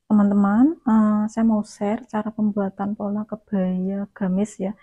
Teman-teman, saya mau share cara pembuatan pola kebaya gamis ya.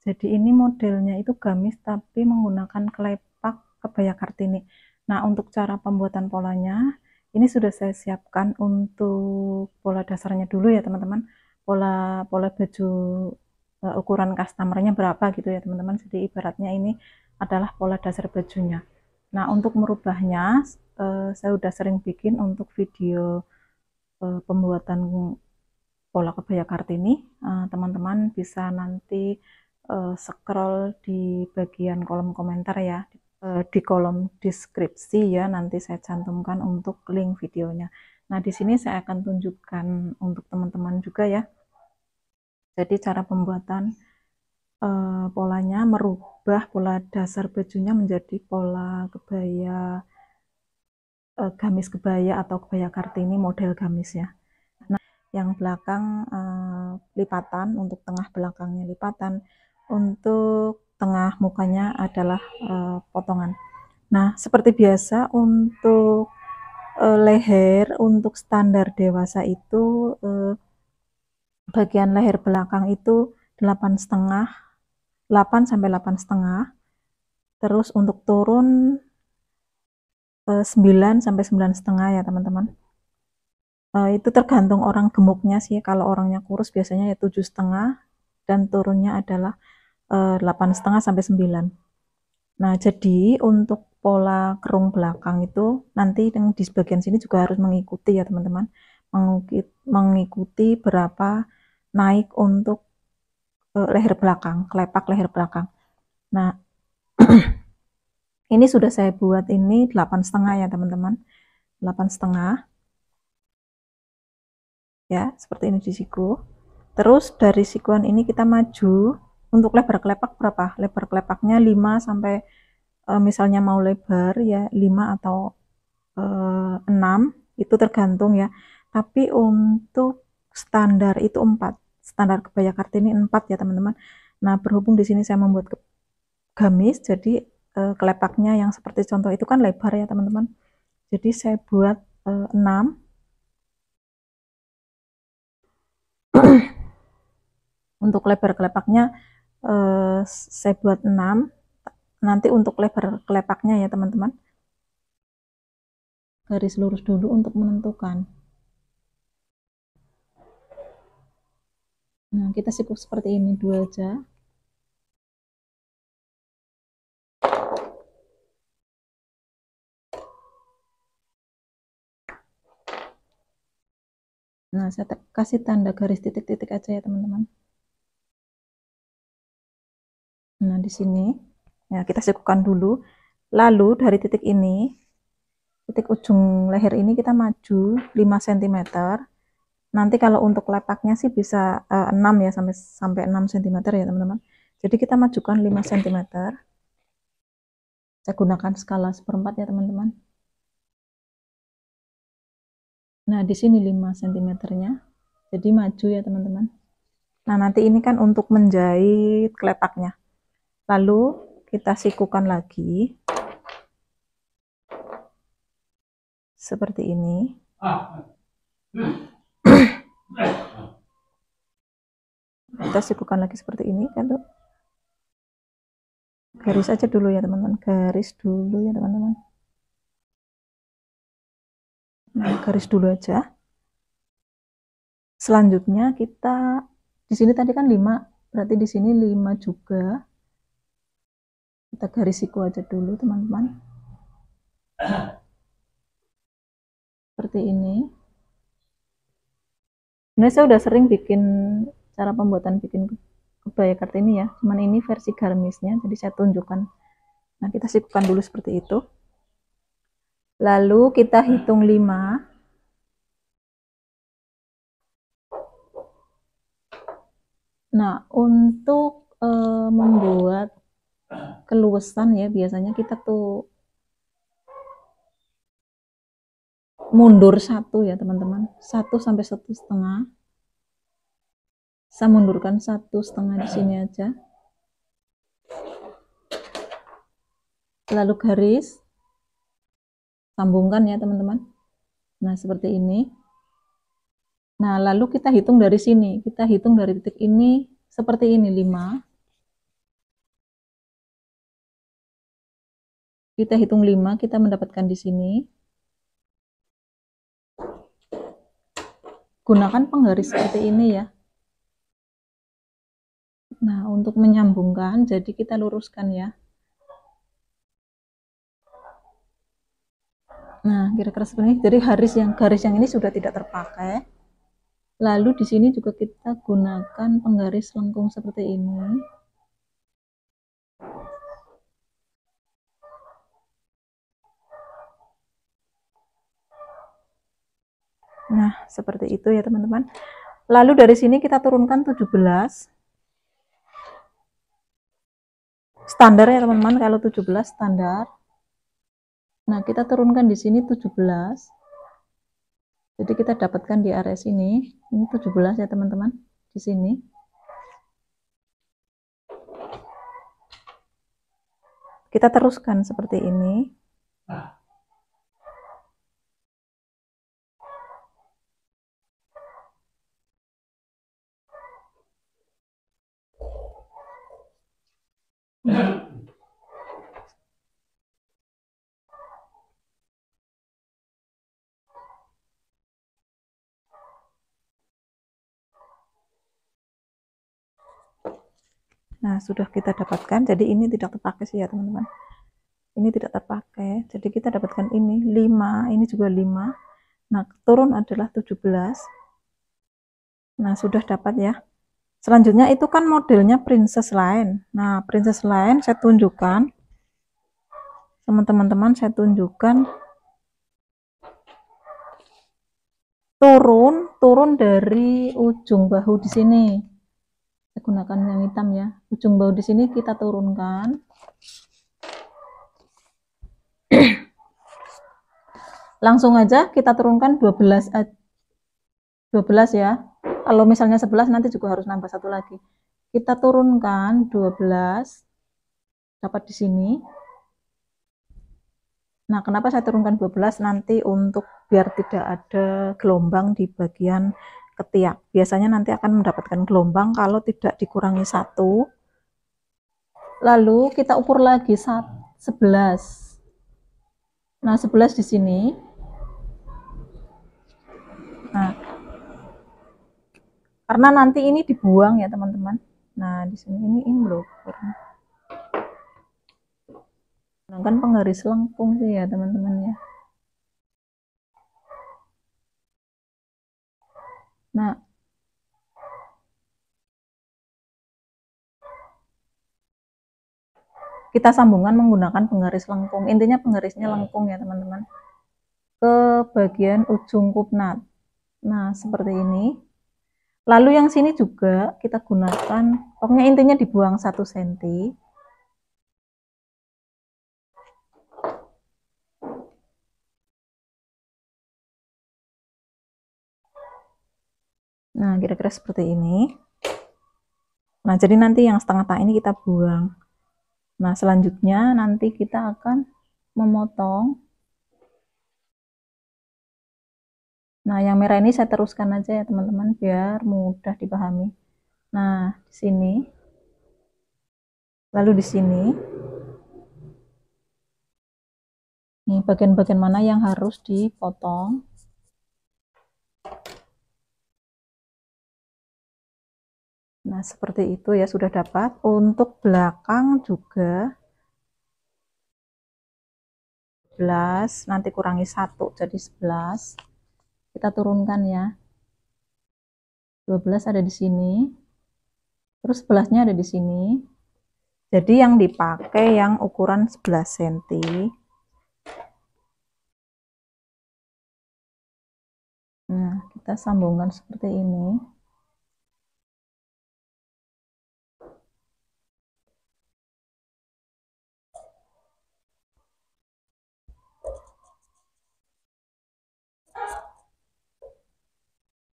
Jadi ini modelnya itu gamis tapi menggunakan klepak kebaya Kartini. Nah, untuk cara pembuatan polanya, ini sudah saya siapkan untuk pola dasarnya dulu ya teman-teman. Pola pola baju ukuran customernya berapa gitu ya teman-teman. Jadi ibaratnya ini adalah pola dasar bajunya. Nah, untuk merubahnya, saya udah sering bikin untuk video pembuatan pola kebaya Kartini. Teman-teman bisa nanti scroll di bagian kolom komentar ya, di kolom deskripsi ya, nanti saya cantumkan untuk link videonya. Nah, di sini saya akan tunjukkan untuk teman-teman juga ya. Jadi cara pembuatan polanya, merubah pola dasar bajunya menjadi pola kebaya gamis kebaya atau kebaya Kartini model gamis ya. Yang belakang lipatan, untuk tengah belakangnya lipatan, untuk tengah mukanya adalah potongan. Nah, seperti biasa untuk leher, untuk standar dewasa itu bagian leher belakang itu 8,5, 8 sampai 8,5. Terus untuk turun 9 sampai 9,5 ya teman-teman. Itu tergantung orang gemuknya sih. Kalau orangnya kurus biasanya ya 7,5 dan turunnya adalah 8,5 sampai 9. Nah, jadi untuk pola kerung belakang itu nanti yang di bagian sini juga harus mengikuti ya teman-teman. Mengikuti berapa naik untuk leher belakang, kelepak leher belakang. Nah, ini sudah saya buat ini 8,5 ya teman-teman. 8,5 ya, seperti ini di siku. Terus dari sikuan ini kita maju. Untuk lebar kelepak berapa? Lebar kelepaknya 5 sampai misalnya mau lebar ya 5 atau 6, itu tergantung ya. Tapi untuk standar itu 4. Standar kebaya Kartini 4 ya teman-teman. Nah, berhubung di sini saya membuat gamis, jadi kelepaknya yang seperti contoh itu kan lebar ya teman-teman. Jadi saya buat 6. Untuk lebar kelepaknya saya buat 6. Nanti untuk lebar kelepaknya ya teman-teman, garis lurus dulu untuk menentukan. Nah, kita sikuk seperti ini, 2 aja. Nah, saya kasih tanda garis titik-titik aja ya teman-teman. Nah, di sini ya kita sikukan dulu. Lalu dari titik ini, titik ujung leher ini kita maju 5 cm. Nanti kalau untuk lepaknya sih bisa 6 ya, sampai 6 cm ya teman-teman. Jadi kita majukan 5 cm. Saya gunakan skala 1/4 ya teman-teman. Nah, di sini 5 cm-nya. Jadi maju ya teman-teman. Nah, nanti ini kan untuk menjahit kelepaknya. Lalu kita sikukan lagi. Seperti ini. Kita sikukan lagi seperti ini kan tuh. Garis aja dulu ya teman-teman. Garis dulu ya teman-teman. Nah, garis dulu aja. Selanjutnya kita di sini tadi kan 5, berarti di sini 5 juga. Kita garis siku aja dulu teman-teman. Seperti ini. Sebenarnya saya udah sering bikin cara pembuatan bikin kebaya Kartini ya. Cuman ini versi gamisnya, jadi saya tunjukkan. Nah, kita sikukan dulu seperti itu. Lalu kita hitung 5. Nah, untuk membuat keluasan ya, biasanya kita tuh mundur 1 ya teman-teman. 1 sampai 1,5. Saya mundurkan 1,5 di sini aja. Lalu garis sambungkan ya teman-teman. Nah, seperti ini. Nah, lalu kita hitung dari sini. Kita hitung dari titik ini seperti ini 5. Kita hitung 5, kita mendapatkan di sini. Gunakan penggaris seperti ini ya. Nah, untuk menyambungkan, jadi kita luruskan ya. Nah, kira-kira seperti ini. Jadi garis yang ini sudah tidak terpakai. Lalu di sini juga kita gunakan penggaris lengkung seperti ini. Nah, seperti itu ya teman-teman. Lalu dari sini kita turunkan 17. Standar ya teman-teman, kalau 17 standar. Nah, kita turunkan di sini 17. Jadi kita dapatkan di area sini, ini 17 ya teman-teman, di sini. Kita teruskan seperti ini. Nah, sudah kita dapatkan. Jadi ini tidak terpakai sih ya teman-teman. Ini tidak terpakai. Jadi kita dapatkan ini 5, ini juga 5. Nah, turun adalah 17. Nah, sudah dapat ya. Selanjutnya itu kan modelnya princess line. Nah, princess line saya tunjukkan. Teman-teman saya tunjukkan turun dari ujung bahu di sini. Saya gunakan yang hitam ya. Ujung bahu di sini kita turunkan. Langsung aja kita turunkan 12 ya. Kalau misalnya 11 nanti juga harus nambah satu lagi. Kita turunkan 12 dapat di sini. Nah, kenapa saya turunkan 12? Nanti untuk biar tidak ada gelombang di bagian ketiak. Biasanya nanti akan mendapatkan gelombang kalau tidak dikurangi 1. Lalu kita ukur lagi 11. Nah, 11 di sini. Nah, karena nanti ini dibuang ya, teman-teman. Nah, di sini ini belum. Gunakan penggaris lengkung sih ya, teman-teman ya. Nah, kita sambungkan menggunakan penggaris lengkung. Intinya penggarisnya lengkung ya, teman-teman. Ke bagian ujung kupnat. Nah, seperti ini. Lalu yang sini juga kita gunakan, pokoknya intinya dibuang 1 cm. Nah, kira-kira seperti ini. Nah, jadi nanti yang setengah tak ini kita buang. Nah, selanjutnya nanti kita akan memotong. Nah, yang merah ini saya teruskan aja ya, teman-teman, biar mudah dipahami. Nah, di sini. Lalu di sini. Ini bagian-bagian mana yang harus dipotong. Nah, seperti itu ya, sudah dapat. Untuk belakang juga 11, nanti kurangi 1 jadi 11. Kita turunkan ya. 12 ada di sini. Terus 11-nya ada di sini. Jadi yang dipakai yang ukuran 11 cm. Nah, kita sambungkan seperti ini.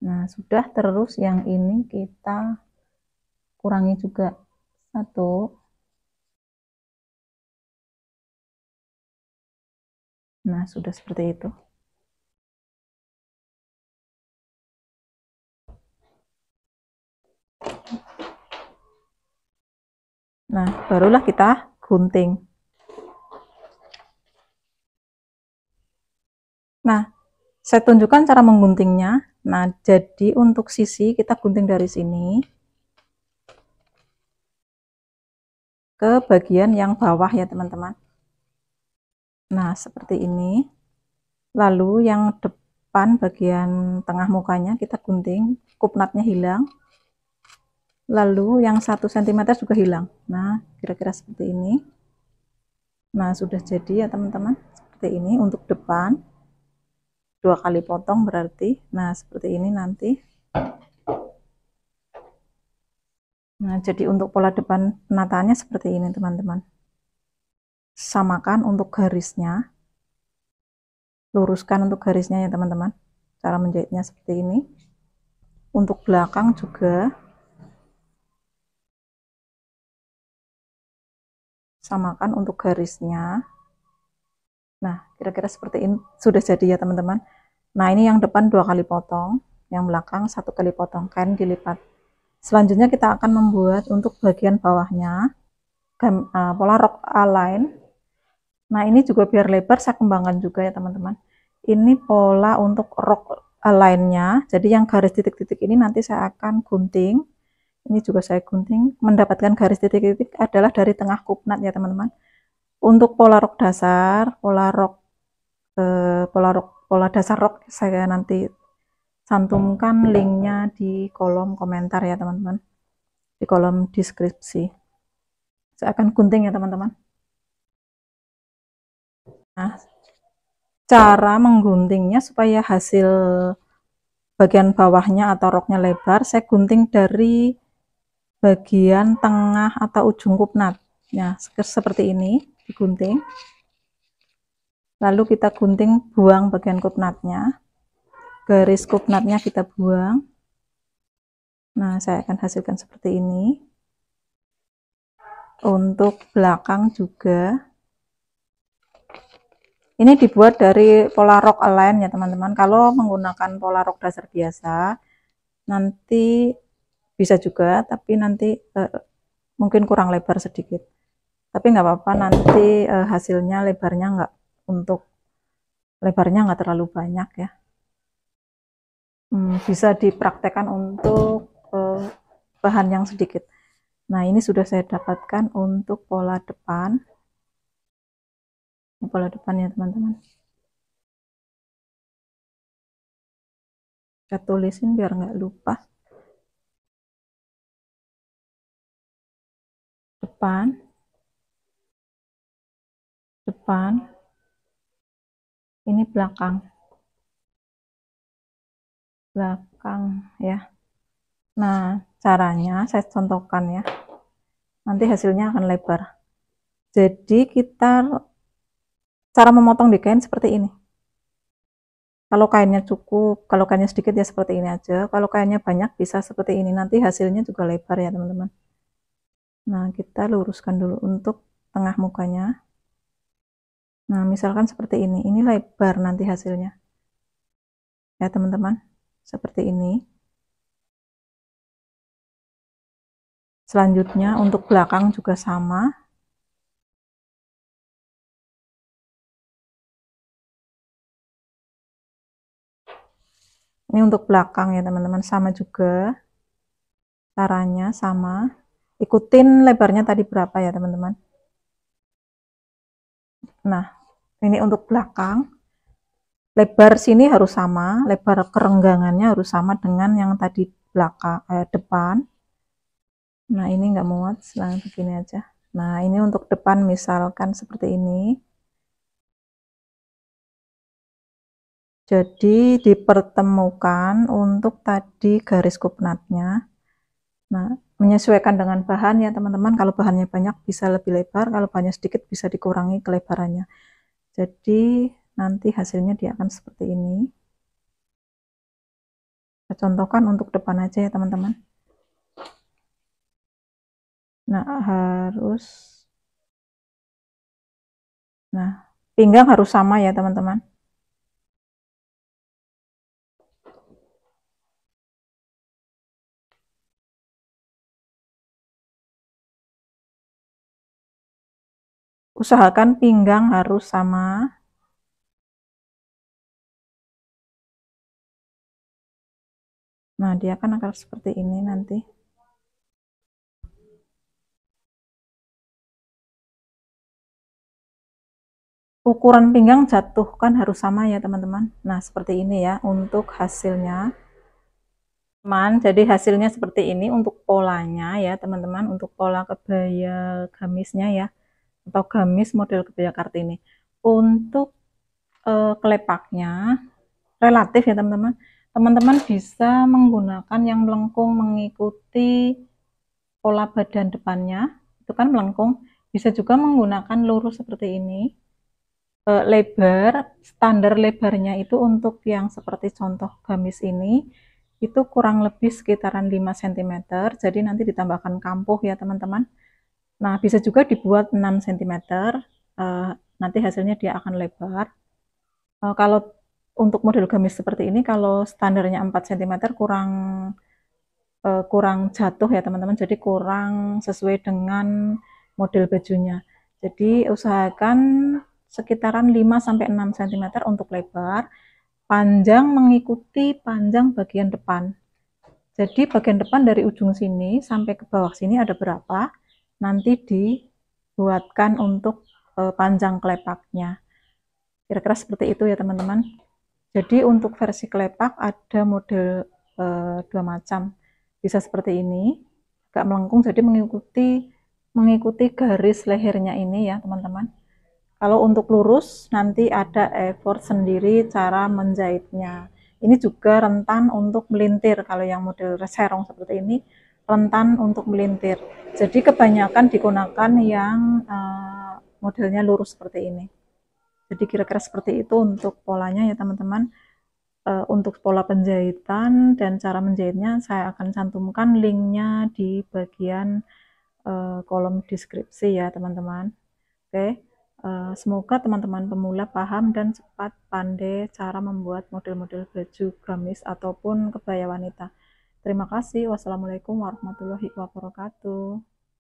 Nah, sudah. Terus yang ini kita kurangi juga 1. Nah, sudah seperti itu. Nah, barulah kita gunting. Nah, saya tunjukkan cara mengguntingnya. Nah, jadi untuk sisi kita gunting dari sini ke bagian yang bawah ya teman-teman. Nah, seperti ini. Lalu yang depan bagian tengah mukanya kita gunting, kupnatnya hilang. Lalu yang 1 cm juga hilang. Nah, kira-kira seperti ini. Nah, sudah jadi ya teman-teman. Seperti ini untuk depan. 2 kali potong berarti. Nah, seperti ini nanti. Nah, jadi untuk pola depan penataannya seperti ini teman-teman. Samakan untuk garisnya. Luruskan untuk garisnya ya teman-teman. Cara menjahitnya seperti ini. Untuk belakang juga samakan untuk garisnya. Nah, kira-kira seperti ini sudah jadi ya teman-teman. Nah, ini yang depan 2 kali potong, yang belakang 1 kali potong, kain dilipat. Selanjutnya kita akan membuat untuk bagian bawahnya pola rok A-line. Nah, ini juga biar lebar saya kembangkan juga ya teman-teman. Ini pola untuk rok A-line-nya. Jadi yang garis titik-titik ini nanti saya akan gunting. Ini juga saya gunting. Mendapatkan garis titik-titik adalah dari tengah kupnat ya teman-teman. Untuk pola rok dasar, pola dasar rok saya nanti cantumkan linknya di kolom komentar ya teman-teman, di kolom deskripsi. Saya akan gunting ya teman-teman. Nah, cara mengguntingnya supaya hasil bagian bawahnya atau roknya lebar, saya gunting dari bagian tengah atau ujung kupnat. Nah, seperti ini digunting. Lalu kita gunting, buang bagian kupnatnya. Garis kupnatnya kita buang. Nah, saya akan hasilkan seperti ini. Untuk belakang juga. Ini dibuat dari pola rok align ya teman-teman. Kalau menggunakan pola rok dasar biasa, nanti bisa juga, tapi nanti mungkin kurang lebar sedikit. Tapi nggak apa-apa, nanti hasilnya lebarnya nggak terlalu banyak ya. Bisa dipraktekkan untuk bahan yang sedikit. Nah, ini sudah saya dapatkan untuk pola depan. Ini pola depan ya teman-teman. Saya tulisin biar nggak lupa. Depan, ini belakang ya. Nah, caranya saya contohkan ya, nanti hasilnya akan lebar. Jadi cara memotong di kain seperti ini. Kalau kainnya cukup, kalau kainnya sedikit ya seperti ini aja. Kalau kainnya banyak bisa seperti ini, nanti hasilnya juga lebar ya teman-teman. Nah, kita luruskan dulu untuk tengah mukanya. Nah, misalkan seperti ini lebar nanti hasilnya ya teman-teman, seperti ini. Selanjutnya untuk belakang juga sama. Ini untuk belakang ya teman-teman, sama juga caranya, sama. Ikutin lebarnya tadi berapa ya teman-teman. Nah, ini untuk belakang. Lebar sini harus sama, lebar kerenggangannya harus sama dengan yang tadi depan. Nah, ini nggak muat, selain begini aja. Nah, ini untuk depan misalkan seperti ini. Jadi dipertemukan untuk tadi garis kupnatnya. Nah, menyesuaikan dengan bahan ya teman-teman. Kalau bahannya banyak bisa lebih lebar, kalau bahannya sedikit bisa dikurangi kelebarannya. Jadi nanti hasilnya dia akan seperti ini. Saya contohkan untuk depan aja ya teman-teman. Nah, pinggang harus sama ya teman-teman. usahakan pinggang harus sama. Nah, dia kan akan seperti ini nanti. Ukuran pinggang jatuh kan harus sama ya teman-teman. Nah, seperti ini ya untuk hasilnya. Jadi hasilnya seperti ini untuk polanya ya teman-teman, untuk pola kebaya gamisnya ya, atau gamis model kebaya Kartini. Untuk kelepaknya relatif ya teman-teman. Teman-teman bisa menggunakan yang melengkung mengikuti pola badan depannya, itu kan melengkung. Bisa juga menggunakan lurus seperti ini. Lebar, standar lebarnya itu untuk yang seperti contoh gamis ini, itu kurang lebih sekitaran 5 cm, jadi nanti ditambahkan kampuh ya teman-teman. Nah, bisa juga dibuat 6 cm, nanti hasilnya dia akan lebar. Kalau untuk model gamis seperti ini, kalau standarnya 4 cm kurang jatuh ya teman-teman, jadi kurang sesuai dengan model bajunya. Jadi usahakan sekitaran 5-6 cm untuk lebar, panjang mengikuti panjang bagian depan. Jadi bagian depan dari ujung sini sampai ke bawah sini ada berapa, nanti dibuatkan untuk panjang kelepaknya. Kira-kira seperti itu ya teman-teman. Jadi untuk versi kelepak ada model dua macam. Bisa seperti ini, agak melengkung, jadi mengikuti garis lehernya ini ya teman-teman. Kalau untuk lurus nanti ada effort sendiri cara menjahitnya. Ini juga rentan untuk melintir. Kalau yang model serong seperti ini rentan untuk melintir. Jadi kebanyakan digunakan yang modelnya lurus seperti ini. Jadi kira-kira seperti itu untuk polanya ya teman-teman. Untuk pola penjahitan dan cara menjahitnya saya akan cantumkan linknya di bagian kolom deskripsi ya teman-teman. Oke, semoga teman-teman pemula paham dan cepat pandai cara membuat model-model baju gamis ataupun kebaya wanita. Terima kasih. Wassalamualaikum warahmatullahi wabarakatuh.